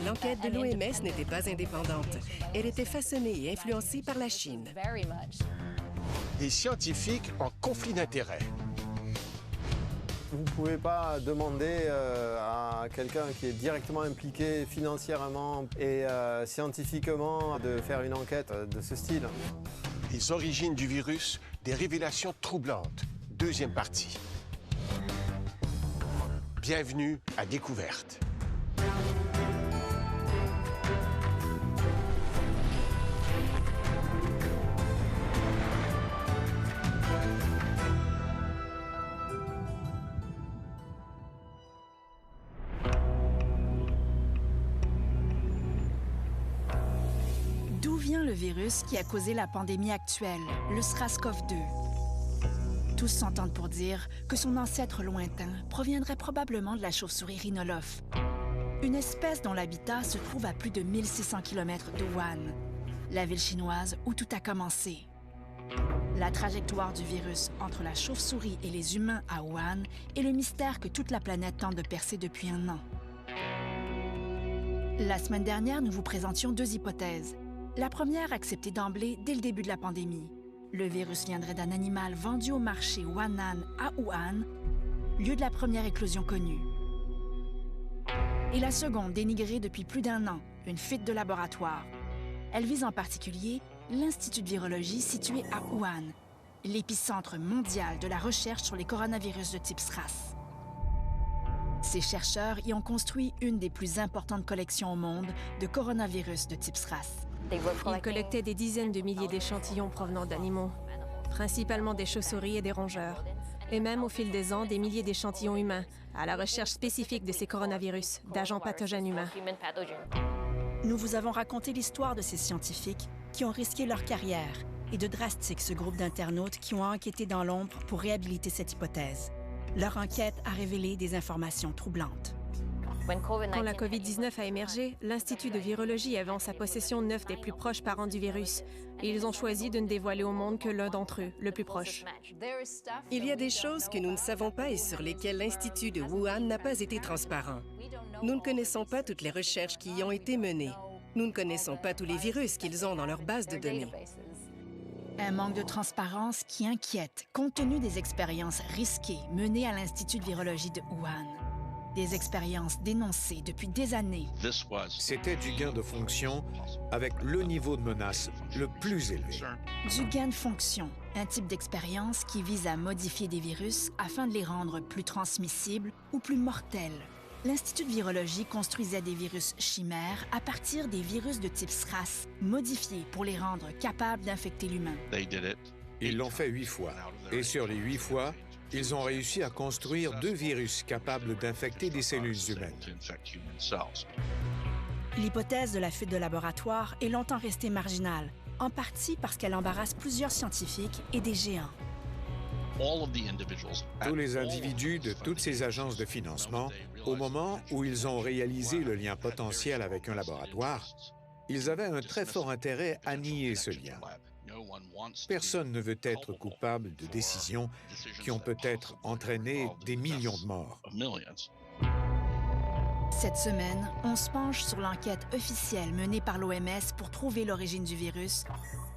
L'enquête de l'OMS n'était pas indépendante. Elle était façonnée et influencée par la Chine. Des scientifiques en conflit d'intérêts. Vous ne pouvez pas demander à quelqu'un qui est directement impliqué financièrement et scientifiquement de faire une enquête de ce style. Les origines du virus, des révélations troublantes. Deuxième partie. Bienvenue à Découverte. D'où vient le virus qui a causé la pandémie actuelle, le SRAS-CoV-2? Tous s'entendent pour dire que son ancêtre lointain proviendrait probablement de la chauve-souris rhinolophe, une espèce dont l'habitat se trouve à plus de 1600 km de Wuhan, la ville chinoise où tout a commencé. La trajectoire du virus entre la chauve-souris et les humains à Wuhan est le mystère que toute la planète tente de percer depuis un an. La semaine dernière, nous vous présentions deux hypothèses. La première acceptée d'emblée dès le début de la pandémie. Le virus viendrait d'un animal vendu au marché Wannan à Wuhan, lieu de la première éclosion connue. Et la seconde, dénigrée depuis plus d'un an, une fuite de laboratoire. Elle vise en particulier l'Institut de virologie situé à Wuhan, l'épicentre mondial de la recherche sur les coronavirus de type SRAS. Ces chercheurs y ont construit une des plus importantes collections au monde de coronavirus de type SRAS. Ils collectaient des dizaines de milliers d'échantillons provenant d'animaux, principalement des chauves-souris et des rongeurs, et même au fil des ans, des milliers d'échantillons humains, à la recherche spécifique de ces coronavirus, d'agents pathogènes humains. Nous vous avons raconté l'histoire de ces scientifiques qui ont risqué leur carrière et de Drastic, ce groupe d'internautes qui ont enquêté dans l'ombre pour réhabiliter cette hypothèse. Leur enquête a révélé des informations troublantes. Quand la COVID-19 a émergé, l'Institut de virologie avait en sa possession 9 des plus proches parents du virus. Et ils ont choisi de ne dévoiler au monde que l'un d'entre eux, le plus proche. Il y a des choses que nous ne savons pas et sur lesquelles l'Institut de Wuhan n'a pas été transparent. Nous ne connaissons pas toutes les recherches qui y ont été menées. Nous ne connaissons pas tous les virus qu'ils ont dans leur base de données. Un manque de transparence qui inquiète, compte tenu des expériences risquées menées à l'Institut de virologie de Wuhan. Des expériences dénoncées depuis des années. C'était du gain de fonction avec le niveau de menace le plus élevé. Du gain de fonction, un type d'expérience qui vise à modifier des virus afin de les rendre plus transmissibles ou plus mortels. L'Institut de virologie construisait des virus chimères à partir des virus de type SRAS, modifiés pour les rendre capables d'infecter l'humain. Ils l'ont fait 8 fois. Et sur les 8 fois, ils ont réussi à construire 2 virus capables d'infecter des cellules humaines. L'hypothèse de la fuite de laboratoire est longtemps restée marginale, en partie parce qu'elle embarrasse plusieurs scientifiques et des géants. Tous les individus de toutes ces agences de financement, au moment où ils ont réalisé le lien potentiel avec un laboratoire, ils avaient un très fort intérêt à nier ce lien. Personne ne veut être coupable de décisions qui ont peut-être entraîné des millions de morts. Cette semaine, on se penche sur l'enquête officielle menée par l'OMS pour trouver l'origine du virus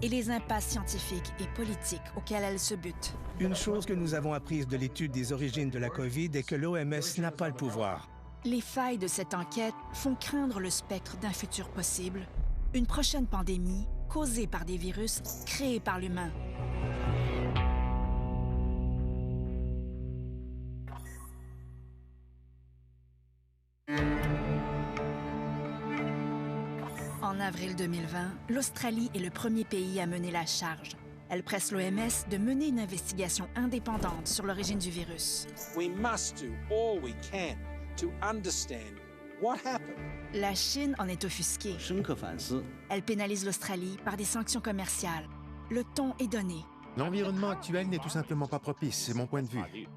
et les impasses scientifiques et politiques auxquelles elle se bute. Une chose que nous avons apprise de l'étude des origines de la COVID est que l'OMS n'a pas le pouvoir. Les failles de cette enquête font craindre le spectre d'un futur possible, une prochaine pandémie causée par des virus créés par l'humain. En avril 2020, l'Australie est le premier pays à mener la charge. Elle presse l'OMS de mener une investigation indépendante sur l'origine du virus. We must do all we can to understand what happened. La Chine en est offusquée. Elle pénalise l'Australie par des sanctions commerciales. Le ton est donné. L'environnement actuel n'est tout simplement pas propice, c'est mon point de vue.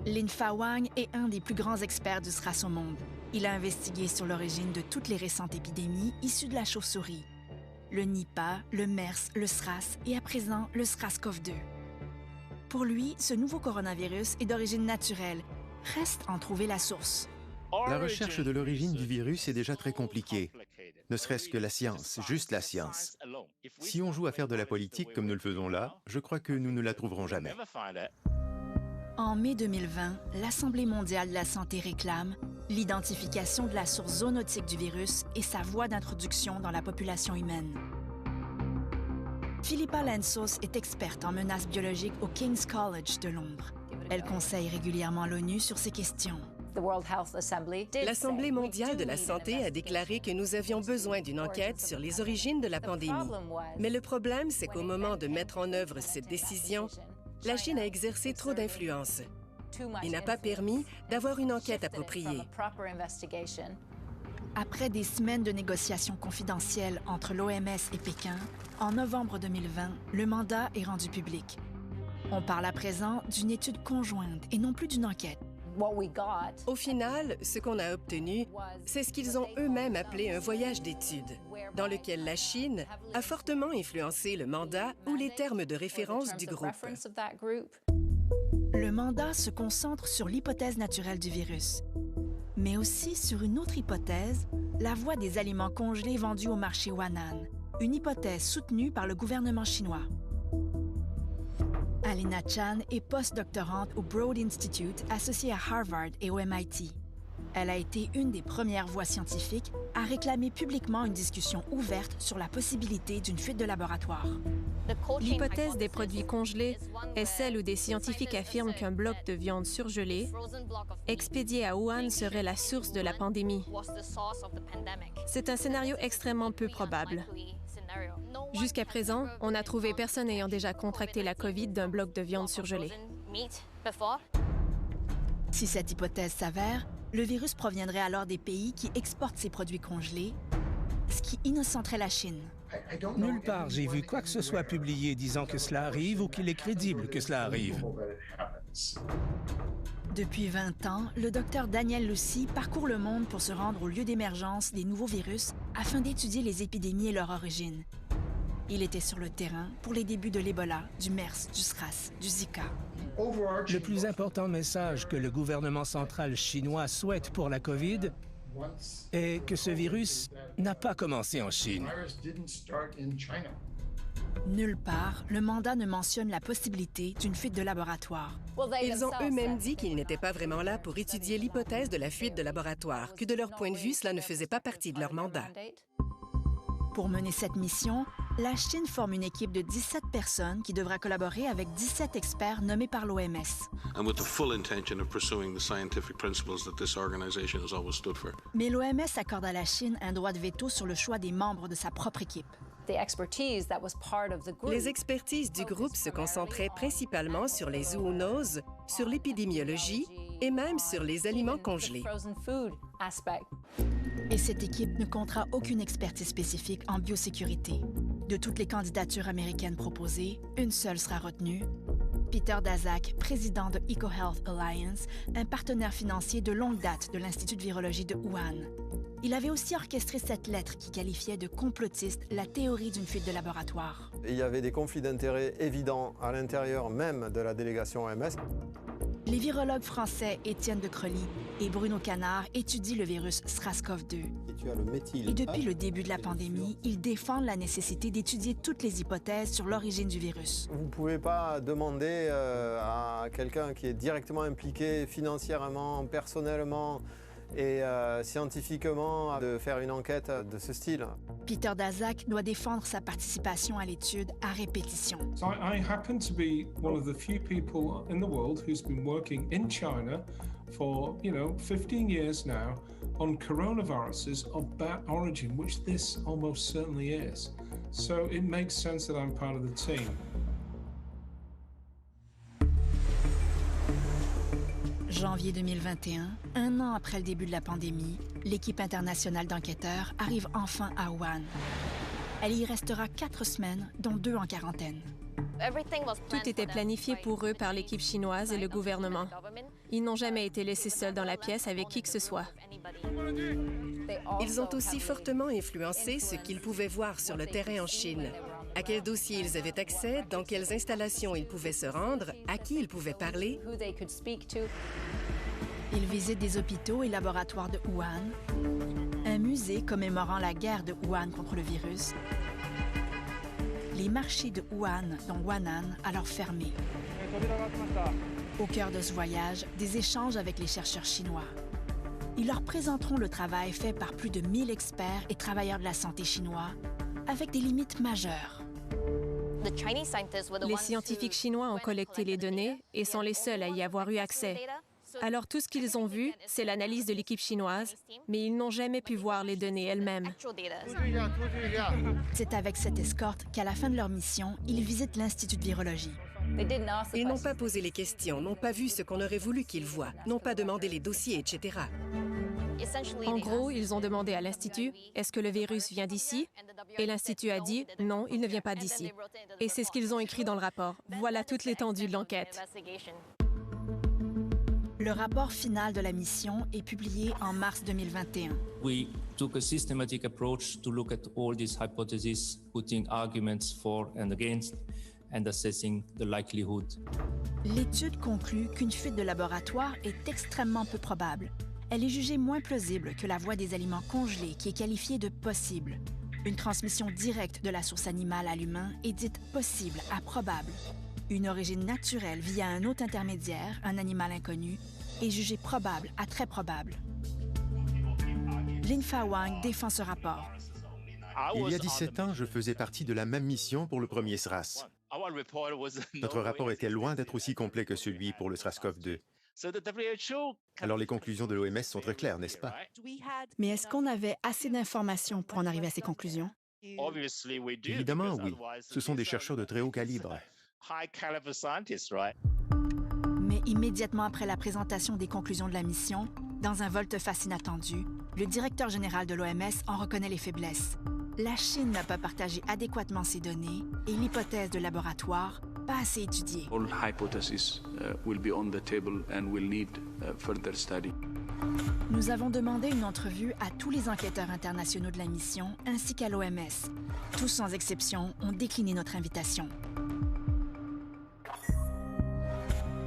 Lin Fawang est un des plus grands experts du SRAS au monde. Il a investigué sur l'origine de toutes les récentes épidémies issues de la chauve-souris. Le Nipah, le MERS, le SRAS et à présent le SRAS-CoV-2. Pour lui, ce nouveau coronavirus est d'origine naturelle. Reste à en trouver la source. La recherche de l'origine du virus est déjà très compliquée. Ne serait-ce que la science, juste la science. Si on joue à faire de la politique comme nous le faisons là, je crois que nous ne la trouverons jamais. En mai 2020, l'Assemblée mondiale de la santé réclame l'identification de la source zoonotique du virus et sa voie d'introduction dans la population humaine. Philippa Lansos est experte en menaces biologiques au King's College de Londres. Elle conseille régulièrement l'ONU sur ces questions. L'Assemblée mondiale de la santé a déclaré que nous avions besoin d'une enquête sur les origines de la pandémie. Mais le problème, c'est qu'au moment de mettre en œuvre cette décision, la Chine a exercé trop d'influence et n'a pas permis d'avoir une enquête appropriée. Après des semaines de négociations confidentielles entre l'OMS et Pékin, en novembre 2020, le mandat est rendu public. On parle à présent d'une étude conjointe et non plus d'une enquête. Au final, ce qu'on a obtenu, c'est ce qu'ils ont eux-mêmes appelé un voyage d'études, dans lequel la Chine a fortement influencé le mandat ou les termes de référence du groupe. Le mandat se concentre sur l'hypothèse naturelle du virus, mais aussi sur une autre hypothèse, la voie des aliments congelés vendus au marché Huanan, une hypothèse soutenue par le gouvernement chinois. Alina Chan est postdoctorante au Broad Institute, associée à Harvard et au MIT. Elle a été une des premières voix scientifiques à réclamer publiquement une discussion ouverte sur la possibilité d'une fuite de laboratoire. L'hypothèse des produits congelés est celle où des scientifiques affirment qu'un bloc de viande surgelée, expédié à Wuhan, serait la source de la pandémie. C'est un scénario extrêmement peu probable. Jusqu'à présent, on n'a trouvé personne ayant déjà contracté la COVID d'un bloc de viande surgelée. Si cette hypothèse s'avère, le virus proviendrait alors des pays qui exportent ces produits congelés, ce qui innocenterait la Chine. Nulle part j'ai vu quoi que ce soit publié disant que cela arrive ou qu'il est crédible que cela arrive. Depuis 20 ans, le docteur Daniel Lucy parcourt le monde pour se rendre au lieu d'émergence des nouveaux virus afin d'étudier les épidémies et leur origine. Il était sur le terrain pour les débuts de l'Ebola, du MERS, du SRAS, du Zika. Le plus important message que le gouvernement central chinois souhaite pour la COVID est que ce virus n'a pas commencé en Chine. Nulle part, le mandat ne mentionne la possibilité d'une fuite de laboratoire. Ils ont eux-mêmes dit qu'ils n'étaient pas vraiment là pour étudier l'hypothèse de la fuite de laboratoire, que de leur point de vue, cela ne faisait pas partie de leur mandat. Pour mener cette mission, la Chine forme une équipe de 17 personnes qui devra collaborer avec 17 experts nommés par l'OMS. Mais l'OMS accorde à la Chine un droit de veto sur le choix des membres de sa propre équipe. Les expertises du groupe se concentraient principalement sur les zoonoses, sur l'épidémiologie et même sur les aliments congelés. Et cette équipe ne comptera aucune expertise spécifique en biosécurité. De toutes les candidatures américaines proposées, une seule sera retenue. Peter Daszak, président de EcoHealth Alliance, un partenaire financier de longue date de l'Institut de virologie de Wuhan. Il avait aussi orchestré cette lettre qui qualifiait de complotiste la théorie d'une fuite de laboratoire. Il y avait des conflits d'intérêts évidents à l'intérieur même de la délégation OMS. Les virologues français Étienne de Crolly et Bruno Canard étudient le virus SRAS-CoV-2. Et depuis le début de la pandémie, ils défendent la nécessité d'étudier toutes les hypothèses sur l'origine du virus. Vous ne pouvez pas demander à quelqu'un qui est directement impliqué financièrement, personnellement et scientifiquement de faire une enquête de ce style. Peter Daszak doit défendre sa participation à l'étude à répétition. So I happen to be one of the few people in the world who's been working in China for, 15 years now on coronaviruses of bat origin, which this almost certainly is. So it makes sense that I'm part of the team. Janvier 2021, un an après le début de la pandémie, l'équipe internationale d'enquêteurs arrive enfin à Wuhan. Elle y restera 4 semaines, dont 2 en quarantaine. Tout était planifié pour eux par l'équipe chinoise et le gouvernement. Ils n'ont jamais été laissés seuls dans la pièce avec qui que ce soit. Ils ont aussi fortement influencé ce qu'ils pouvaient voir sur le terrain en Chine. À quels dossiers ils avaient accès, dans quelles installations ils pouvaient se rendre, à qui ils pouvaient parler. Ils visitent des hôpitaux et laboratoires de Wuhan, un musée commémorant la guerre de Wuhan contre le virus, les marchés de Wuhan, dont Wan'an, alors fermés. Au cœur de ce voyage, des échanges avec les chercheurs chinois. Ils leur présenteront le travail fait par plus de 1000 experts et travailleurs de la santé chinois, avec des limites majeures. Les scientifiques chinois ont collecté les données et sont les seuls à y avoir eu accès. Alors tout ce qu'ils ont vu, c'est l'analyse de l'équipe chinoise, mais ils n'ont jamais pu voir les données elles-mêmes. C'est avec cette escorte qu'à la fin de leur mission, ils visitent l'Institut de virologie. Ils n'ont pas posé les questions, n'ont pas vu ce qu'on aurait voulu qu'ils voient, n'ont pas demandé les dossiers, etc. En gros, ils ont demandé à l'Institut, est-ce que le virus vient d'ici? Et l'Institut a dit, non, il ne vient pas d'ici. Et c'est ce qu'ils ont écrit dans le rapport. Voilà toute l'étendue de l'enquête. Le rapport final de la mission est publié en mars 2021. We took a systematic approach to look at all these hypotheses, putting arguments for and against, and assessing the likelihood. L'étude conclut qu'une fuite de laboratoire est extrêmement peu probable. Elle est jugée moins plausible que la voie des aliments congelés qui est qualifiée de possible. Une transmission directe de la source animale à l'humain est dite possible à probable. Une origine naturelle via un hôte intermédiaire, un animal inconnu, est jugée probable à très probable. Lin-Fa Wang défend ce rapport. Il y a 17 ans, je faisais partie de la même mission pour le premier SRAS. Notre rapport était loin d'être aussi complet que celui pour le SRAS-CoV-2. Alors les conclusions de l'OMS sont très claires, n'est-ce pas? Mais est-ce qu'on avait assez d'informations pour en arriver à ces conclusions? Évidemment, oui. Ce sont des chercheurs de très haut calibre. Mais immédiatement après la présentation des conclusions de la mission, dans un volte-face inattendu, le directeur général de l'OMS en reconnaît les faiblesses. La Chine n'a pas partagé adéquatement ces données et l'hypothèse de laboratoire pas assez étudiée. All hypotheses will be on the table and will need further study. Nous avons demandé une entrevue à tous les enquêteurs internationaux de la mission ainsi qu'à l'OMS. Tous sans exception ont décliné notre invitation.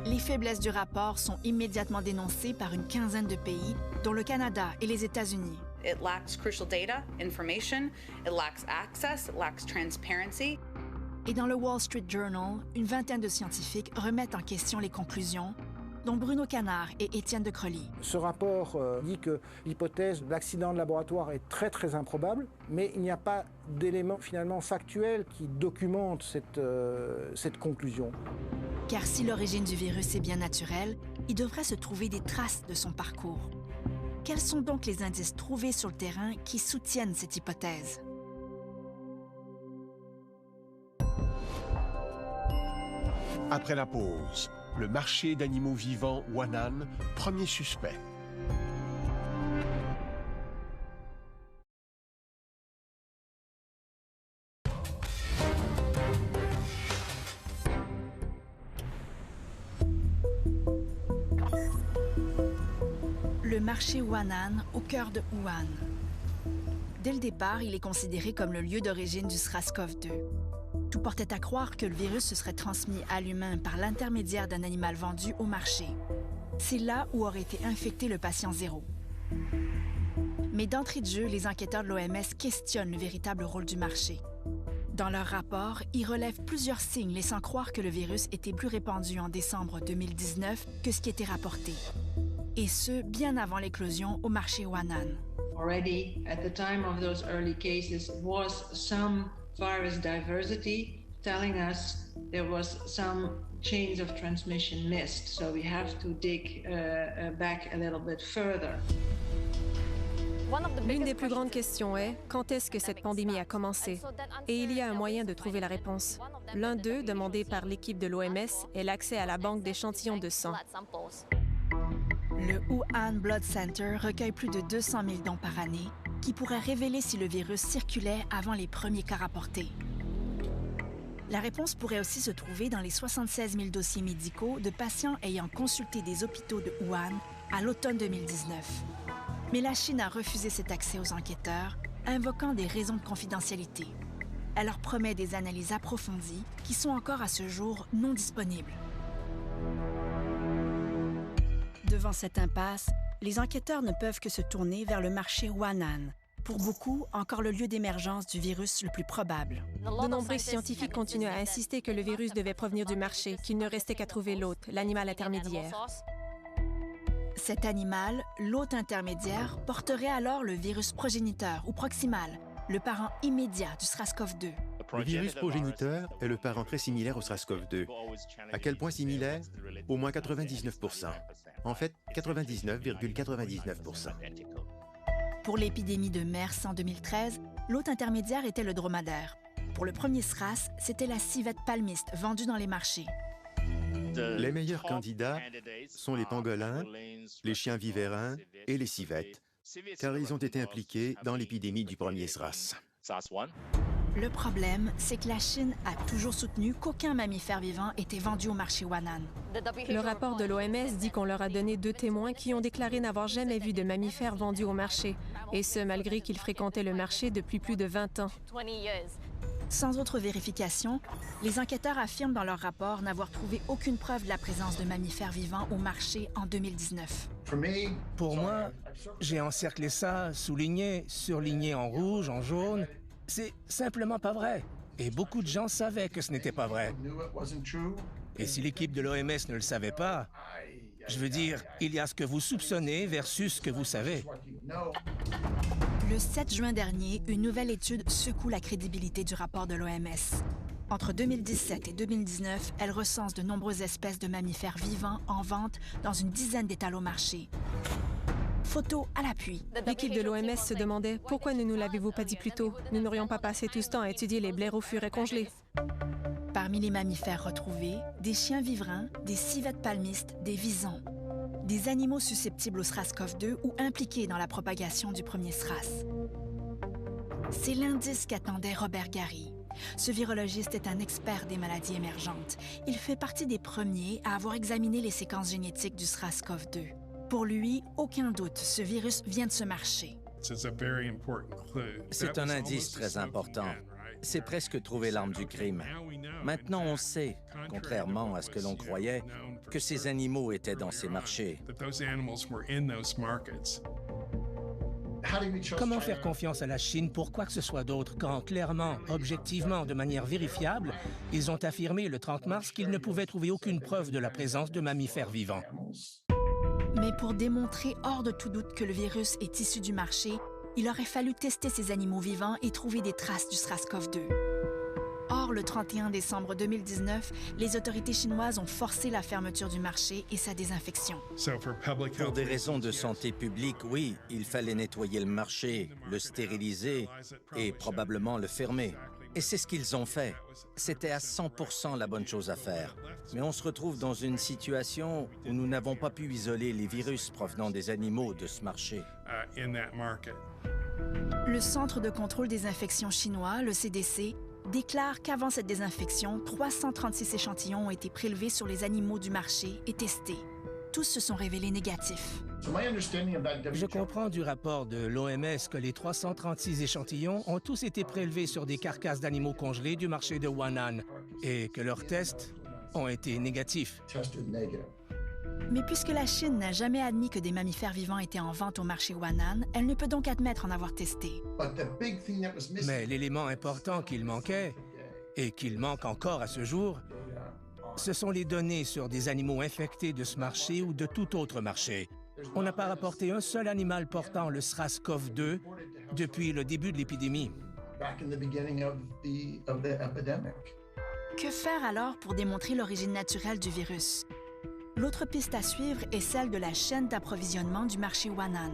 Les faiblesses du rapport sont immédiatement dénoncées par une quinzaine de pays, dont le Canada et les États-Unis. It lacks crucial data, information, it lacks access, it lacks transparency. Et dans le Wall Street Journal, une vingtaine de scientifiques remettent en question les conclusions, dont Bruno Canard et Étienne de Crolly. Ce rapport dit que l'hypothèse de l'accident de laboratoire est très très improbable, mais il n'y a pas d'éléments finalement factuels qui documentent cette conclusion. Car si l'origine du virus est bien naturelle, il devrait se trouver des traces de son parcours. Quels sont donc les indices trouvés sur le terrain qui soutiennent cette hypothèse? Après la pause, le marché d'animaux vivants Wan'an, premier suspect. Le marché Wan'an au cœur de Wuhan. Dès le départ, il est considéré comme le lieu d'origine du SRAS-CoV-2. Tout portait à croire que le virus se serait transmis à l'humain par l'intermédiaire d'un animal vendu au marché. C'est là où aurait été infecté le patient zéro. Mais d'entrée de jeu, les enquêteurs de l'OMS questionnent le véritable rôle du marché. Dans leur rapport, ils relèvent plusieurs signes laissant croire que le virus était plus répandu en décembre 2019 que ce qui était rapporté. Et ce, bien avant l'éclosion au marché Wan'an. Already at the time of those early cases was some virus diversity telling us there was some chains of transmission missed. So we have to dig back a little bit further. L'une des plus grandes questions est quand est-ce que cette pandémie a commencé? Et il y a un moyen de trouver la réponse. L'un d'eux, demandé par l'équipe de l'OMS, est l'accès à la banque d'échantillons de sang. Le Wuhan Blood Center recueille plus de 200 000 dons par année qui pourraient révéler si le virus circulait avant les premiers cas rapportés. La réponse pourrait aussi se trouver dans les 76 000 dossiers médicaux de patients ayant consulté des hôpitaux de Wuhan à l'automne 2019. Mais la Chine a refusé cet accès aux enquêteurs, invoquant des raisons de confidentialité. Elle leur promet des analyses approfondies qui sont encore à ce jour non disponibles. Devant cette impasse, les enquêteurs ne peuvent que se tourner vers le marché Wan'an, pour beaucoup encore le lieu d'émergence du virus le plus probable. De nombreux scientifiques continuent à insister que le virus devait provenir du marché, qu'il ne restait qu'à trouver l'hôte, l'animal intermédiaire. Cet animal, l'hôte intermédiaire, porterait alors le virus progéniteur ou proximal, le parent immédiat du SRAS-CoV-2. Le virus progéniteur est le parent très similaire au SRAS-CoV-2. À quel point similaire? Au moins 99%. En fait, 99,99%. Pour l'épidémie de MERS en 2013, l'hôte intermédiaire était le dromadaire. Pour le premier SRAS, c'était la civette palmiste vendue dans les marchés. Les meilleurs candidats sont les pangolins, les chiens viverins et les civettes, car ils ont été impliqués dans l'épidémie du premier SRAS. Le problème, c'est que la Chine a toujours soutenu qu'aucun mammifère vivant était vendu au marché Wan'an. Le rapport de l'OMS dit qu'on leur a donné 2 témoins qui ont déclaré n'avoir jamais vu de mammifères vendus au marché, et ce, malgré qu'ils fréquentaient le marché depuis plus de 20 ans. Sans autre vérification, les enquêteurs affirment dans leur rapport n'avoir trouvé aucune preuve de la présence de mammifères vivants au marché en 2019. Pour moi, j'ai encerclé ça, souligné, surligné en rouge, en jaune. C'est simplement pas vrai. Et beaucoup de gens savaient que ce n'était pas vrai. Et si l'équipe de l'OMS ne le savait pas, je veux dire, il y a ce que vous soupçonnez versus ce que vous savez. Le 7 juin dernier, une nouvelle étude secoue la crédibilité du rapport de l'OMS. Entre 2017 et 2019, elle recense de nombreuses espèces de mammifères vivants en vente dans une dizaine d'étals au marché. Photos à l'appui. L'équipe de l'OMS se demandait « Pourquoi ne nous l'avez-vous pas dit plus tôt? Nous n'aurions pas passé tout ce temps à étudier les blaireaux-furets congelés. » Parmi les mammifères retrouvés, des chiens viverins, des civettes palmistes, des visons. Des animaux susceptibles au SRAS-CoV-2 ou impliqués dans la propagation du premier SRAS. C'est l'indice qu'attendait Robert Garry. Ce virologiste est un expert des maladies émergentes. Il fait partie des premiers à avoir examiné les séquences génétiques du SRAS-CoV-2. Pour lui, aucun doute, ce virus vient de ce marché. C'est un indice très important. C'est presque trouver l'arme du crime. Maintenant, on sait, contrairement à ce que l'on croyait, que ces animaux étaient dans ces marchés. Comment faire confiance à la Chine pour quoi que ce soit d'autre quand, clairement, objectivement, de manière vérifiable, ils ont affirmé le 30 mars qu'ils ne pouvaient trouver aucune preuve de la présence de mammifères vivants? Mais pour démontrer hors de tout doute que le virus est issu du marché, il aurait fallu tester ces animaux vivants et trouver des traces du SRAS-CoV-2. Or, le 31 décembre 2019, les autorités chinoises ont forcé la fermeture du marché et sa désinfection. Pour des raisons de santé publique, oui, il fallait nettoyer le marché, le stériliser et probablement le fermer. Et c'est ce qu'ils ont fait. C'était à 100% la bonne chose à faire. Mais on se retrouve dans une situation où nous n'avons pas pu isoler les virus provenant des animaux de ce marché. Le Centre de contrôle des infections chinois, le CDC, déclare qu'avant cette désinfection, 336 échantillons ont été prélevés sur les animaux du marché et testés. Tous se sont révélés négatifs. Je comprends du rapport de l'OMS que les 336 échantillons ont tous été prélevés sur des carcasses d'animaux congelés du marché de Wan'an et que leurs tests ont été négatifs. Mais puisque la Chine n'a jamais admis que des mammifères vivants étaient en vente au marché Wan'an, elle ne peut donc admettre en avoir testé. Mais l'élément important qu'il manquait, et qu'il manque encore à ce jour, ce sont les données sur des animaux infectés de ce marché ou de tout autre marché. On n'a pas rapporté un seul animal portant le SRAS-CoV-2 depuis le début de l'épidémie. Que faire alors pour démontrer l'origine naturelle du virus? L'autre piste à suivre est celle de la chaîne d'approvisionnement du marché Wan'an.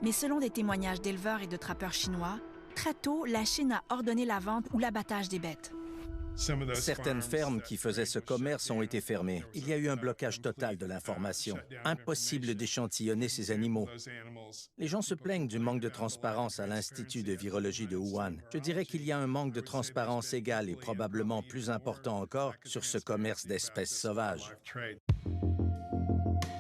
Mais selon des témoignages d'éleveurs et de trappeurs chinois, très tôt, la Chine a ordonné la vente ou l'abattage des bêtes. Certaines fermes qui faisaient ce commerce ont été fermées. Il y a eu un blocage total de l'information. Impossible d'échantillonner ces animaux. Les gens se plaignent du manque de transparence à l'Institut de virologie de Wuhan. Je dirais qu'il y a un manque de transparence égal et probablement plus important encore sur ce commerce d'espèces sauvages.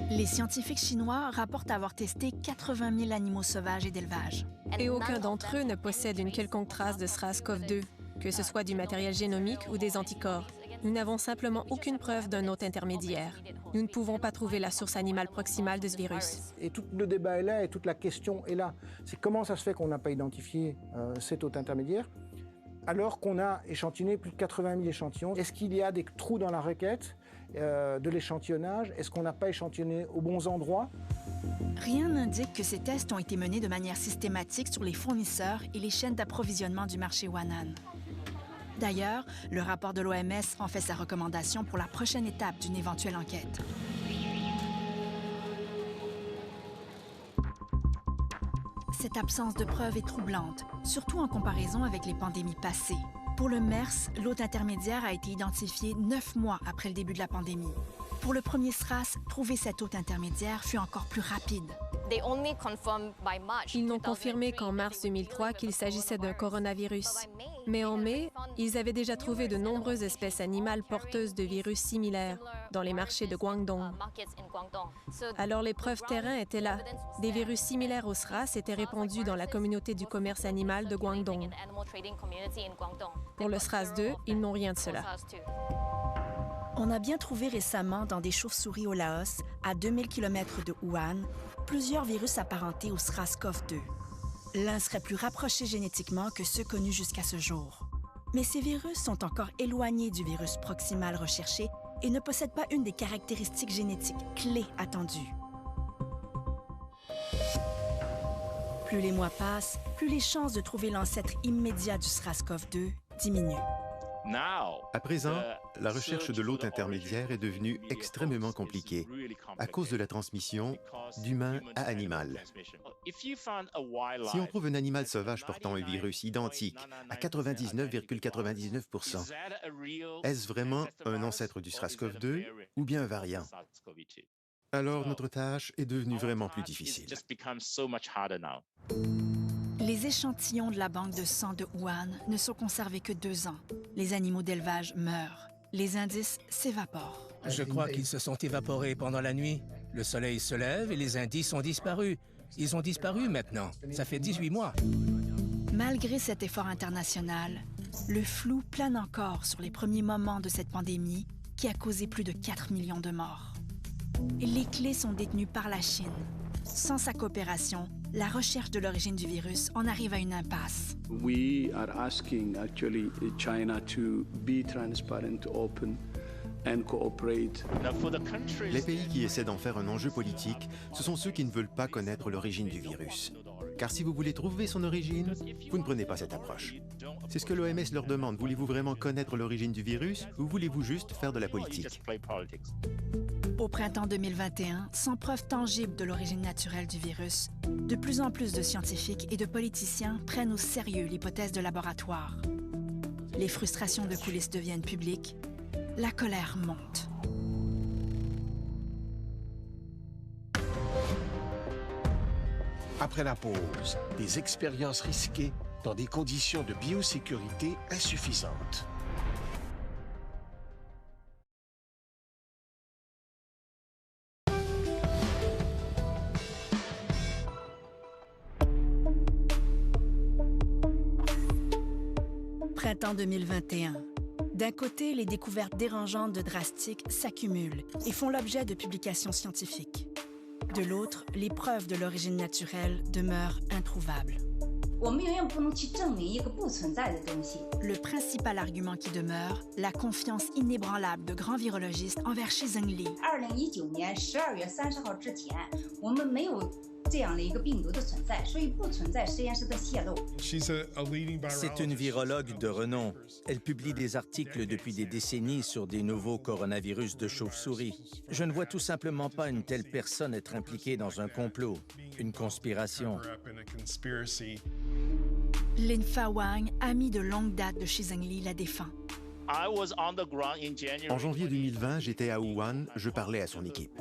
Les scientifiques chinois rapportent avoir testé 80 000 animaux sauvages et d'élevage. Et aucun d'entre eux ne possède une quelconque trace de SRAS-CoV-2, que ce soit du matériel génomique ou des anticorps. Nous n'avons simplement aucune preuve d'un hôte intermédiaire. Nous ne pouvons pas trouver la source animale proximale de ce virus. Et tout le débat est là et toute la question est là. C'est comment ça se fait qu'on n'a pas identifié cet hôte intermédiaire alors qu'on a échantillonné plus de 80 000 échantillons. Est-ce qu'il y a des trous dans la requête de l'échantillonnage? Est-ce qu'on n'a pas échantillonné aux bons endroits? Rien n'indique que ces tests ont été menés de manière systématique sur les fournisseurs et les chaînes d'approvisionnement du marché Wannan. D'ailleurs, le rapport de l'OMS en fait sa recommandation pour la prochaine étape d'une éventuelle enquête. Cette absence de preuves est troublante, surtout en comparaison avec les pandémies passées. Pour le MERS, l'hôte intermédiaire a été identifié 9 mois après le début de la pandémie. Pour le premier SRAS, trouver cet hôte intermédiaire fut encore plus rapide. Ils n'ont confirmé qu'en mars 2003 qu'il s'agissait d'un coronavirus. Mais en mai, ils avaient déjà trouvé de nombreuses espèces animales porteuses de virus similaires dans les marchés de Guangdong. Alors les preuves terrain étaient là. Des virus similaires au SRAS étaient répandus dans la communauté du commerce animal de Guangdong. Pour le SRAS 2, ils n'ont rien de cela. On a bien trouvé récemment dans des chauves-souris au Laos, à 2000 km de Wuhan, plusieurs virus apparentés au SRAS-CoV-2. L'un serait plus rapproché génétiquement que ceux connus jusqu'à ce jour. Mais ces virus sont encore éloignés du virus proximal recherché et ne possèdent pas une des caractéristiques génétiques clés attendues. Plus les mois passent, plus les chances de trouver l'ancêtre immédiat du SRAS-CoV-2 diminuent. À présent, la recherche de l'hôte intermédiaire est devenue extrêmement compliquée à cause de la transmission d'humain à animal. Si on trouve un animal sauvage portant un virus identique à 99,99%, est-ce vraiment un ancêtre du SRAS-CoV-2 ou bien un variant? Alors notre tâche est devenue vraiment plus difficile. Les échantillons de la banque de sang de Wuhan ne sont conservés que 2 ans. Les animaux d'élevage meurent. Les indices s'évaporent. Je crois qu'ils se sont évaporés pendant la nuit. Le soleil se lève et les indices ont disparu. Ils ont disparu maintenant. Ça fait 18 mois. Malgré cet effort international, le flou plane encore sur les premiers moments de cette pandémie qui a causé plus de 4 millions de morts. Les clés sont détenues par la Chine. Sans sa coopération, la recherche de l'origine du virus en arrive à une impasse. We are asking actually China to be transparent, open and cooperate. Les pays qui essaient d'en faire un enjeu politique, ce sont ceux qui ne veulent pas connaître l'origine du virus. Car si vous voulez trouver son origine, vous ne prenez pas cette approche. C'est ce que l'OMS leur demande. Voulez-vous vraiment connaître l'origine du virus ou voulez-vous juste faire de la politique? Au printemps 2021, sans preuve tangible de l'origine naturelle du virus, de plus en plus de scientifiques et de politiciens prennent au sérieux l'hypothèse de laboratoire. Les frustrations de coulisses deviennent publiques, la colère monte. Après la pause, des expériences risquées dans des conditions de biosécurité insuffisantes. Printemps 2021. D'un côté, les découvertes dérangeantes de Drastic s'accumulent et font l'objet de publications scientifiques. De l'autre, les preuves de l'origine naturelle demeurent introuvables. Le principal argument qui demeure, la confiance inébranlable de grands virologistes envers Shi Zhengli. C'est une virologue de renom. Elle publie des articles depuis des décennies sur des nouveaux coronavirus de chauve-souris. Je ne vois tout simplement pas une telle personne être impliquée dans un complot, une conspiration. Lin Fa Wang, ami de longue date de Shi Zhengli, la défend. En janvier 2020, j'étais à Wuhan, je parlais à son équipe.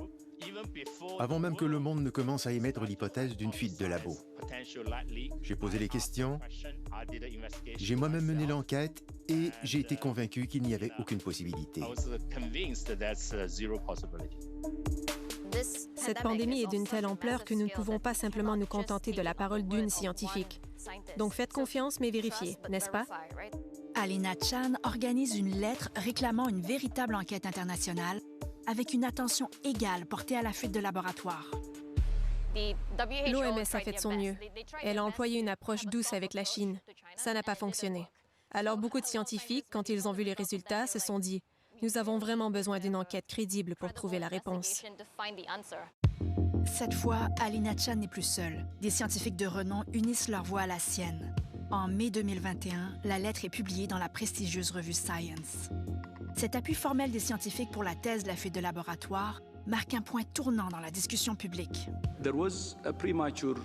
Avant même que le monde ne commence à émettre l'hypothèse d'une fuite de labo. J'ai posé les questions, j'ai moi-même mené l'enquête et j'ai été convaincu qu'il n'y avait aucune possibilité. Cette pandémie est d'une telle ampleur que nous ne pouvons pas simplement nous contenter de la parole d'une scientifique. Donc faites confiance, mais vérifiez, n'est-ce pas? Alina Chan organise une lettre réclamant une véritable enquête internationale avec une attention égale portée à la fuite de laboratoire. L'OMS a fait de son mieux. Elle a employé une approche douce avec la Chine. Ça n'a pas fonctionné. Alors beaucoup de scientifiques, quand ils ont vu les résultats, se sont dit « Nous avons vraiment besoin d'une enquête crédible pour trouver la réponse ». Cette fois, Alina Chan n'est plus seule. Des scientifiques de renom unissent leur voix à la sienne. En mai 2021, la lettre est publiée dans la prestigieuse revue Science. Cet appui formel des scientifiques pour la thèse de la fuite de laboratoire marque un point tournant dans la discussion publique. There was a premature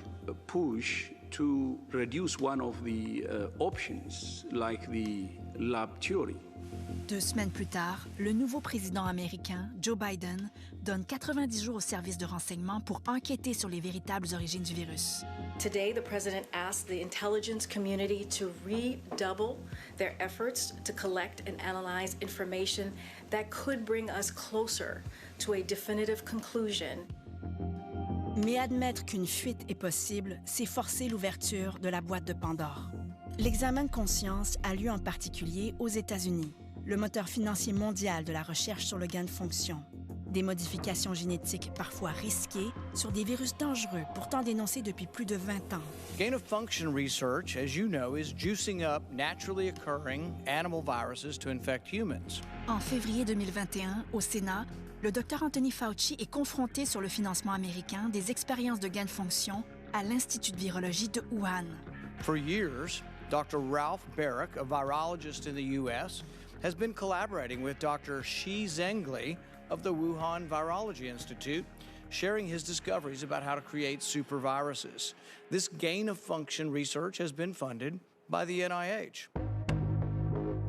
push to reduce one of the options, like the lab theory. 2 semaines plus tard, le nouveau président américain, Joe Biden, donne 90 jours au service de renseignement pour enquêter sur les véritables origines du virus. Today, the president asked the intelligence community to redouble their efforts to collect and analyze information that could bring us closer to a definitive conclusion. Mais admettre qu'une fuite est possible, c'est forcer l'ouverture de la boîte de Pandore. L'examen de conscience a lieu en particulier aux États-Unis, le moteur financier mondial de la recherche sur le gain de fonction. Des modifications génétiques parfois risquées sur des virus dangereux, pourtant dénoncés depuis plus de 20 ans. Gain-of-function research, as you know, is juicing up naturally occurring animal viruses to infect humans. En février 2021, au Sénat, le Dr Anthony Fauci est confronté sur le financement américain des expériences de gain de fonction à l'Institut de virologie de Wuhan. For years, Dr. Ralph Baric, a virologist in the U.S., has been collaborating with Dr. Shi Zhengli of the Wuhan Virology Institute, sharing his discoveries about how to create superviruses. This gain-of-function research has been funded by the NIH.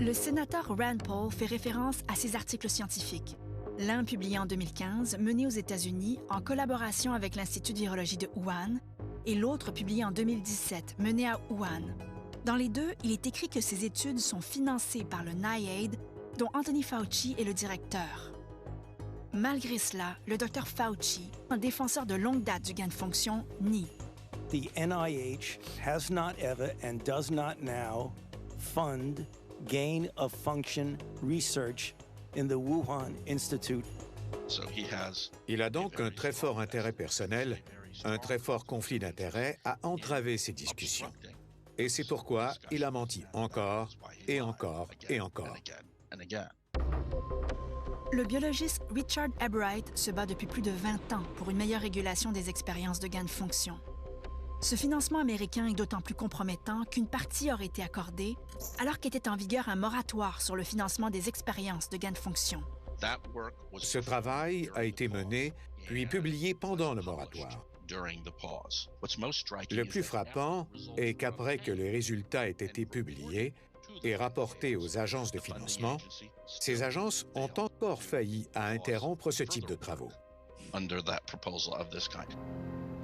Le sénateur Rand Paul fait référence à ces articles scientifiques. L'un publié en 2015, mené aux États-Unis en collaboration avec l'Institut de virologie de Wuhan, et l'autre publié en 2017, mené à Wuhan. Dans les deux, il est écrit que ces études sont financées par le NIAID, dont Anthony Fauci est le directeur. Malgré cela, le Dr Fauci, un défenseur de longue date du gain de fonction, nie. The NIH has not ever and does not now fund gain-of-function research in the Wuhan Institute. Il a donc un très fort intérêt personnel, un très fort conflit d'intérêts à entraver ces discussions. Et c'est pourquoi il a menti encore et encore et encore. Le biologiste Richard Ebright se bat depuis plus de 20 ans pour une meilleure régulation des expériences de gain de fonction. Ce financement américain est d'autant plus compromettant qu'une partie aurait été accordée alors qu'était en vigueur un moratoire sur le financement des expériences de gain de fonction. Ce travail a été mené puis publié pendant le moratoire. Le plus frappant est qu'après que les résultats aient été publiés et rapportés aux agences de financement, ces agences ont encore failli à interrompre ce type de travaux.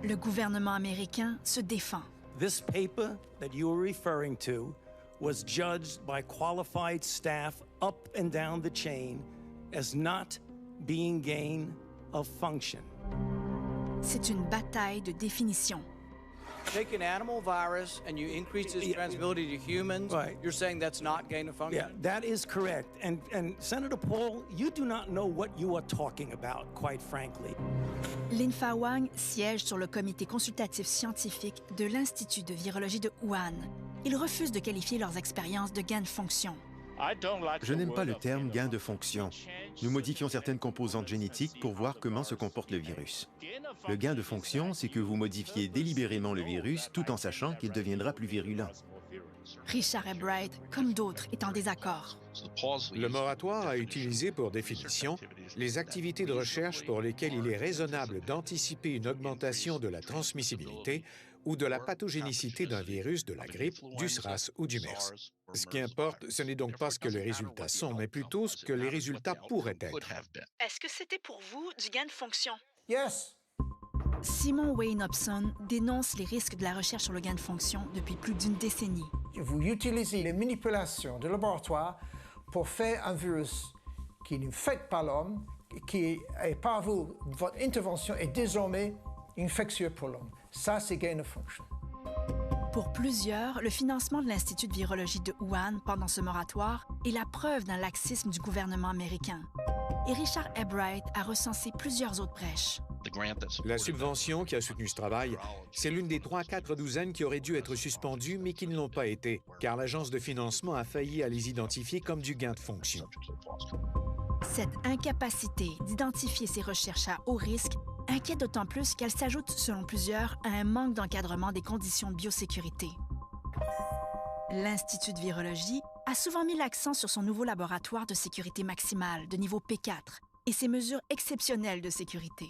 Le gouvernement américain se défend. This paper that you are referring to was judged by qualified staff up and down the chain as not being gain of function. C'est une bataille de définition. Take an animal virus and you increase its transmissibility to humans, right. You're saying that's not gain of function? Yeah, that is correct. And Senator Paul, you do not know what you are talking about, quite frankly. Lin-Fa Wang siège sur le comité consultatif scientifique de l'Institut de virologie de Wuhan. Il refuse de qualifier leurs expériences de gain de fonction. Je n'aime pas le terme gain de fonction. Nous modifions certaines composantes génétiques pour voir comment se comporte le virus. Le gain de fonction, c'est que vous modifiez délibérément le virus tout en sachant qu'il deviendra plus virulent. Richard Ebright, comme d'autres, est en désaccord. Le moratoire a utilisé pour définition les activités de recherche pour lesquelles il est raisonnable d'anticiper une augmentation de la transmissibilité ou de la pathogénicité d'un virus, de la grippe, du SRAS ou du MERS. Ce qui importe, ce n'est donc pas ce que les résultats sont, mais plutôt ce que les résultats pourraient être. Est-ce que c'était pour vous du gain de fonction? Yes. Simon Wayne Hobson dénonce les risques de la recherche sur le gain de fonction depuis plus d'une décennie. Vous utilisez les manipulations de laboratoire pour faire un virus qui n'infecte pas l'homme, qui est par vous, votre intervention est désormais infectieux pour l'homme. Ça, c'est gain of function. Pour plusieurs, le financement de l'Institut de virologie de Wuhan pendant ce moratoire est la preuve d'un laxisme du gouvernement américain. Et Richard Ebright a recensé plusieurs autres brèches. La subvention qui a soutenu ce travail, c'est l'une des 3-4 douzaines qui auraient dû être suspendues, mais qui ne l'ont pas été, car l'agence de financement a failli à les identifier comme du gain de fonction. Cette incapacité d'identifier ces recherches à haut risque inquiète d'autant plus qu'elle s'ajoute, selon plusieurs, à un manque d'encadrement des conditions de biosécurité. L'Institut de virologie a souvent mis l'accent sur son nouveau laboratoire de sécurité maximale, de niveau P4, et ses mesures exceptionnelles de sécurité.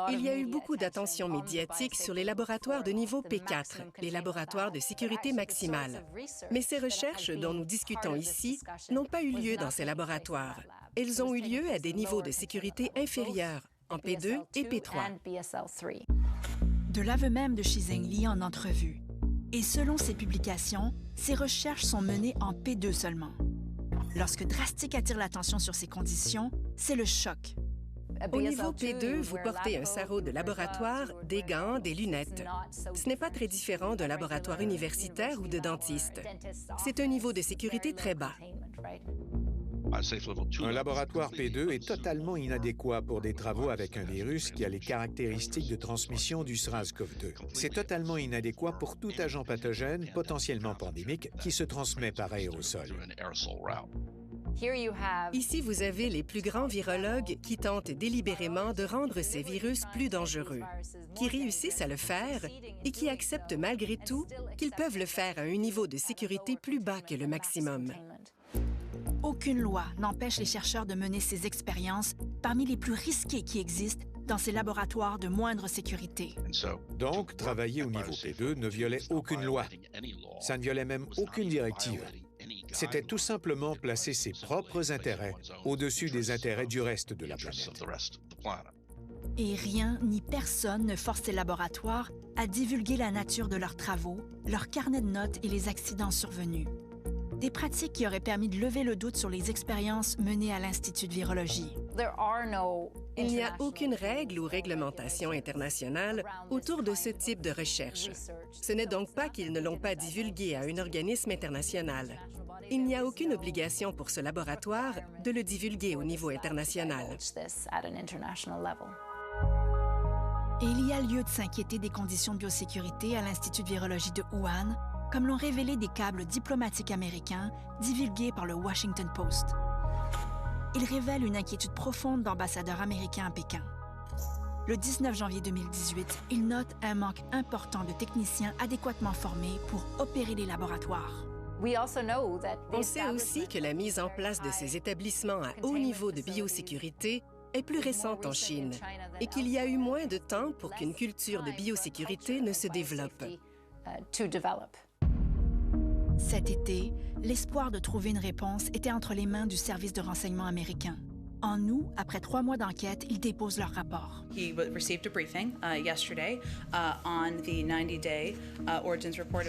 Il y a eu beaucoup d'attention médiatique sur les laboratoires de niveau P4, les laboratoires de sécurité maximale. Mais ces recherches dont nous discutons ici n'ont pas eu lieu dans ces laboratoires. Elles ont eu lieu à des niveaux de sécurité inférieurs, en P2 et P3. De l'aveu même de Shi Zhengli en entrevue. Et selon ses publications, ces recherches sont menées en P2 seulement. Lorsque Drastic attire l'attention sur ces conditions, c'est le choc. Au niveau P2, vous portez un sarrau de laboratoire, des gants, des lunettes. Ce n'est pas très différent d'un laboratoire universitaire ou de dentiste. C'est un niveau de sécurité très bas. Un laboratoire P2 est totalement inadéquat pour des travaux avec un virus qui a les caractéristiques de transmission du SARS-CoV-2. C'est totalement inadéquat pour tout agent pathogène potentiellement pandémique qui se transmet par aérosol. Ici, vous avez les plus grands virologues qui tentent délibérément de rendre ces virus plus dangereux, qui réussissent à le faire et qui acceptent malgré tout qu'ils peuvent le faire à un niveau de sécurité plus bas que le maximum. Aucune loi n'empêche les chercheurs de mener ces expériences parmi les plus risquées qui existent dans ces laboratoires de moindre sécurité. Donc, travailler au niveau P2 ne violait aucune loi. Ça ne violait même aucune directive. C'était tout simplement placer ses propres intérêts au-dessus des intérêts du reste de la planète. Et rien ni personne ne force ces laboratoires à divulguer la nature de leurs travaux, leurs carnets de notes et les accidents survenus. Des pratiques qui auraient permis de lever le doute sur les expériences menées à l'Institut de virologie. Il n'y a aucune règle ou réglementation internationale autour de ce type de recherche. Ce n'est donc pas qu'ils ne l'ont pas divulgué à un organisme international. Il n'y a aucune obligation pour ce laboratoire de le divulguer au niveau international. Et il y a lieu de s'inquiéter des conditions de biosécurité à l'Institut de virologie de Wuhan, comme l'ont révélé des câbles diplomatiques américains divulgués par le Washington Post. Ils révèlent une inquiétude profonde d'ambassadeurs américains à Pékin. Le 19 janvier 2018, ils notent un manque important de techniciens adéquatement formés pour opérer les laboratoires. On sait aussi que la mise en place de ces établissements à haut niveau de biosécurité est plus récente en Chine et qu'il y a eu moins de temps pour qu'une culture de biosécurité ne se développe. Cet été, l'espoir de trouver une réponse était entre les mains du service de renseignement américain. En août, après 3 mois d'enquête, ils déposent leur rapport.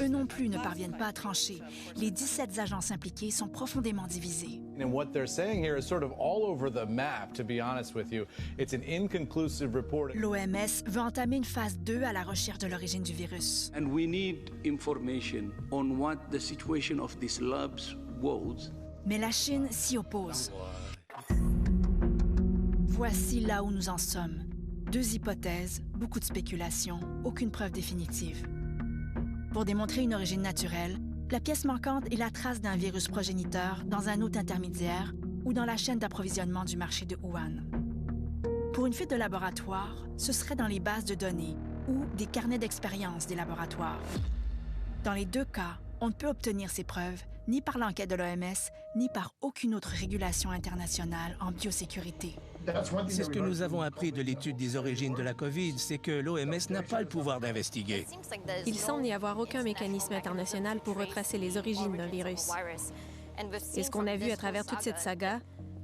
Eux non plus ne parviennent pas à trancher. Les 17 agences impliquées sont profondément divisées. L'OMS veut entamer une phase 2 à la recherche de l'origine du virus. And we need information on what the situation of these labs was. Mais la Chine s'y oppose. Voici là où nous en sommes. 2 hypothèses, beaucoup de spéculations, aucune preuve définitive. Pour démontrer une origine naturelle, la pièce manquante est la trace d'un virus progéniteur dans un hôte intermédiaire ou dans la chaîne d'approvisionnement du marché de Wuhan. Pour une fuite de laboratoire, ce serait dans les bases de données ou des carnets d'expérience des laboratoires. Dans les 2 cas, on ne peut obtenir ces preuves ni par l'enquête de l'OMS, ni par aucune autre régulation internationale en biosécurité. C'est ce que nous avons appris de l'étude des origines de la COVID, c'est que l'OMS n'a pas le pouvoir d'investiguer. Il semble n'y avoir aucun mécanisme international pour retracer les origines d'un virus. Et ce qu'on a vu à travers toute cette saga,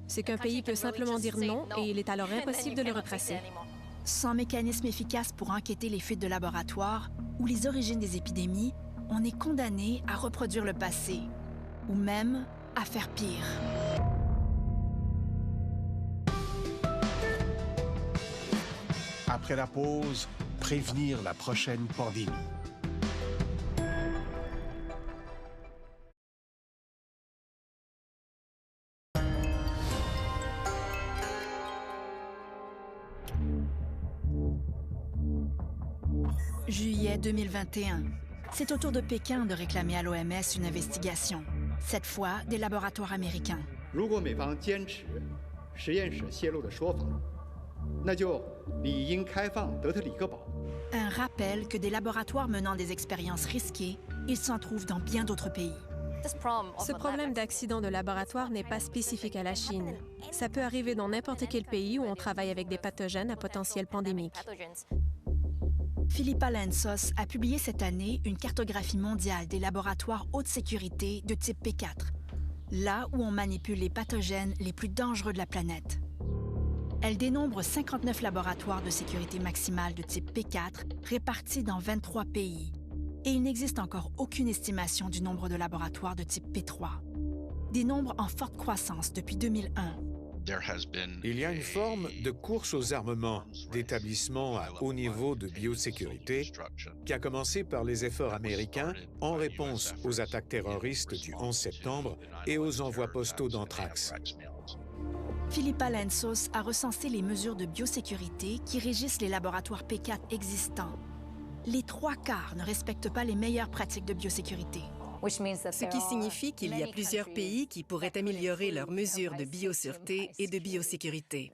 c'est qu'un pays peut simplement dire non et il est alors impossible de le retracer. Sans mécanisme efficace pour enquêter les fuites de laboratoire ou les origines des épidémies, on est condamné à reproduire le passé, ou même à faire pire. Après la pause, prévenir la prochaine pandémie. juillet 2021. C'est au tour de Pékin de réclamer à l'OMS une investigation. Cette fois, des laboratoires américains. Un rappel que des laboratoires menant des expériences risquées, il s'en trouve dans bien d'autres pays. Ce problème d'accident de laboratoire n'est pas spécifique à la Chine. Ça peut arriver dans n'importe quel pays où on travaille avec des pathogènes à potentiel pandémique. Philippa Lentzos a publié cette année une cartographie mondiale des laboratoires haute sécurité de type P4, là où on manipule les pathogènes les plus dangereux de la planète. Elle dénombre 59 laboratoires de sécurité maximale de type P4 répartis dans 23 pays. Et il n'existe encore aucune estimation du nombre de laboratoires de type P3. Des nombres en forte croissance depuis 2001. Il y a une forme de course aux armements d'établissements à haut niveau de biosécurité qui a commencé par les efforts américains en réponse aux attaques terroristes du 11 septembre et aux envois postaux d'anthrax. Philippa Lentzos a recensé les mesures de biosécurité qui régissent les laboratoires P4 existants. Les 3/4 ne respectent pas les meilleures pratiques de biosécurité. Ce qui signifie qu'il y a plusieurs pays qui pourraient améliorer leurs mesures de biossûreté et de biosécurité.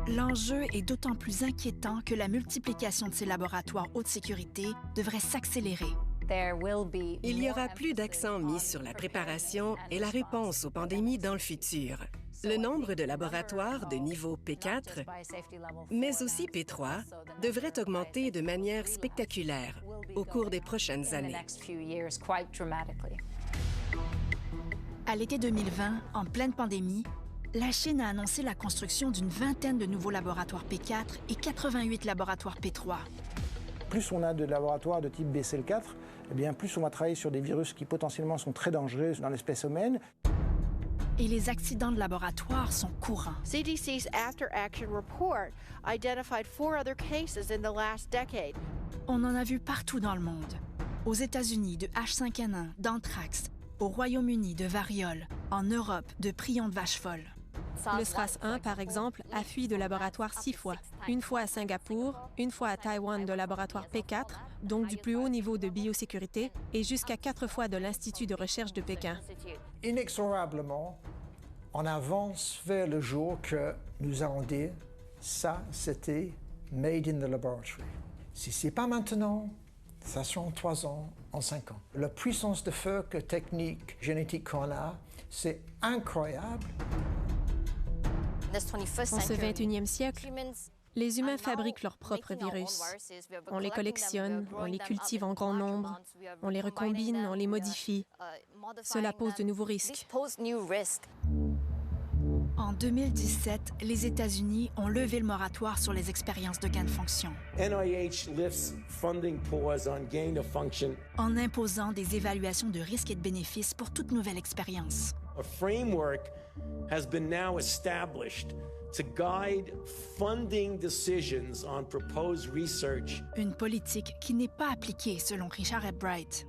L'enjeu est d'autant plus inquiétant que la multiplication de ces laboratoires haute sécurité devrait s'accélérer. Il y aura plus d'accent mis sur la préparation et la réponse aux pandémies dans le futur. Le nombre de laboratoires de niveau P4, mais aussi P3, devrait augmenter de manière spectaculaire au cours des prochaines années. À l'été 2020, en pleine pandémie, la Chine a annoncé la construction d'une vingtaine de nouveaux laboratoires P4 et 88 laboratoires P3. Plus on a de laboratoires de type BCL4, eh bien plus on va travailler sur des virus qui potentiellement sont très dangereux dans l'espèce humaine. Et les accidents de laboratoire sont courants. CDC's after-action report identified 4 other cases in the last decade. On en a vu partout dans le monde. Aux États-Unis, de H5N1, d'anthrax. Au Royaume-Uni, de variole. En Europe, de prions de vache folle. Le SRAS-1, par exemple, a fui de laboratoire 6 fois. Une fois à Singapour, une fois à Taïwan de laboratoire P4, donc du plus haut niveau de biosécurité, et jusqu'à 4 fois de l'Institut de recherche de Pékin. Inexorablement, on avance vers le jour que nous allons dire ça, c'était made in the laboratory. Si ce n'est pas maintenant, ça sera en 3 ans, en 5 ans. La puissance de feu que technique génétique qu'on a, c'est incroyable. En ce 21e siècle, les humains fabriquent leurs propres virus. On les collectionne, on les cultive en grand nombre, on les recombine, on les modifie. Cela pose de nouveaux risques. En 2017, les États-Unis ont levé le moratoire sur les expériences de gain de fonction. NIH lifts funding pause on gain of function. En imposant des évaluations de risques et de bénéfices pour toute nouvelle expérience. A framework has been now established to guide funding decisions on proposed research. Une politique qui n'est pas appliquée selon Richard Ebright.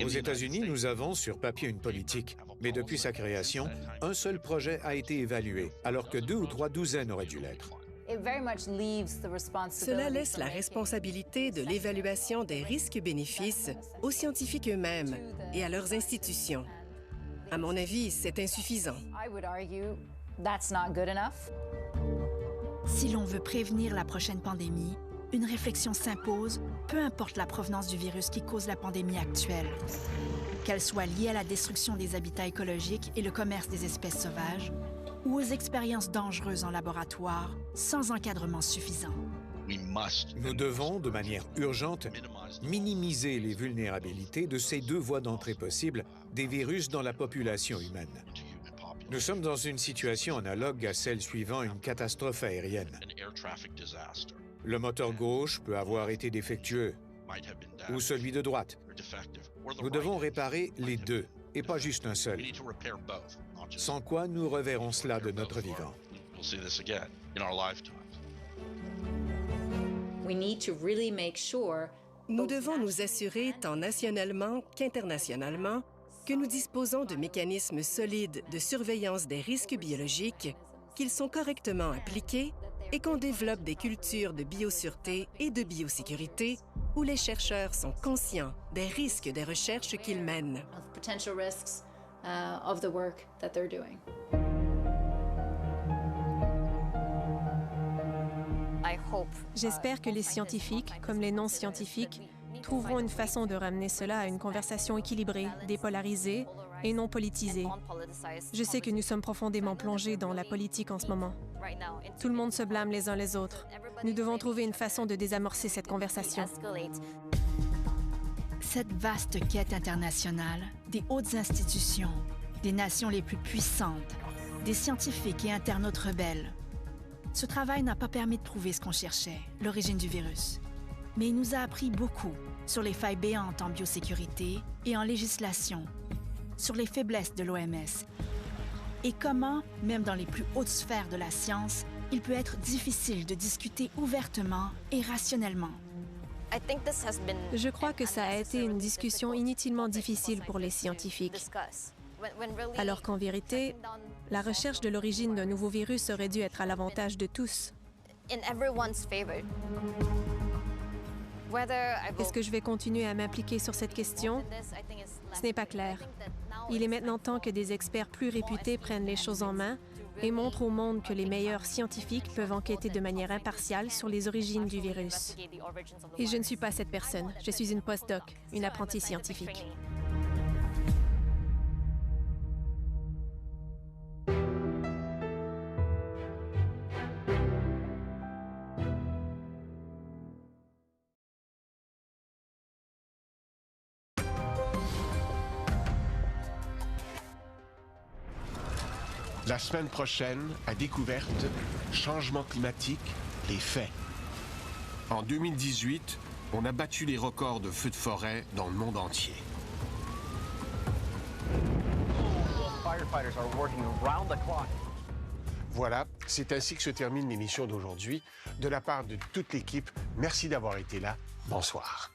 Aux États-Unis, nous avons sur papier une politique, mais depuis sa création, un seul projet a été évalué, alors que 2 ou 3 douzaines auraient dû l'être. Cela laisse la responsabilité de l'évaluation des risques-bénéfices aux scientifiques eux-mêmes et à leurs institutions. À mon avis, c'est insuffisant. Si l'on veut prévenir la prochaine pandémie, une réflexion s'impose, peu importe la provenance du virus qui cause la pandémie actuelle. Qu'elle soit liée à la destruction des habitats écologiques et le commerce des espèces sauvages, ou aux expériences dangereuses en laboratoire sans encadrement suffisant. Nous devons, de manière urgente, minimiser les vulnérabilités de ces 2 voies d'entrée possibles des virus dans la population humaine. Nous sommes dans une situation analogue à celle suivant une catastrophe aérienne. Le moteur gauche peut avoir été défectueux, ou celui de droite. Nous devons réparer les 2, et pas juste un seul. Sans quoi nous reverrons cela de notre vivant. Nous devons nous assurer, tant nationalement qu'internationalement, que nous disposons de mécanismes solides de surveillance des risques biologiques, qu'ils sont correctement appliqués et qu'on développe des cultures de biosûreté et de biosécurité où les chercheurs sont conscients des risques des recherches qu'ils mènent. J'espère que les scientifiques, comme les non-scientifiques, trouveront une façon de ramener cela à une conversation équilibrée, dépolarisée et non politisée. Je sais que nous sommes profondément plongés dans la politique en ce moment. Tout le monde se blâme les uns les autres. Nous devons trouver une façon de désamorcer cette conversation. Cette vaste quête internationale, des hautes institutions, des nations les plus puissantes, des scientifiques et internautes rebelles. Ce travail n'a pas permis de prouver ce qu'on cherchait, l'origine du virus. Mais il nous a appris beaucoup sur les failles béantes en biosécurité et en législation, sur les faiblesses de l'OMS et comment, même dans les plus hautes sphères de la science, il peut être difficile de discuter ouvertement et rationnellement. Je crois que ça a été une discussion inutilement difficile pour les scientifiques. Alors qu'en vérité, la recherche de l'origine d'un nouveau virus aurait dû être à l'avantage de tous. Est-ce que je vais continuer à m'impliquer sur cette question? Ce n'est pas clair. Il est maintenant temps que des experts plus réputés prennent les choses en main et montrent au monde que les meilleurs scientifiques peuvent enquêter de manière impartiale sur les origines du virus. Et je ne suis pas cette personne. Je suis une postdoc, une apprentie scientifique. La semaine prochaine, à Découverte, changement climatique, les faits. En 2018, on a battu les records de feux de forêt dans le monde entier. Voilà, c'est ainsi que se termine l'émission d'aujourd'hui. De la part de toute l'équipe, merci d'avoir été là. Bonsoir.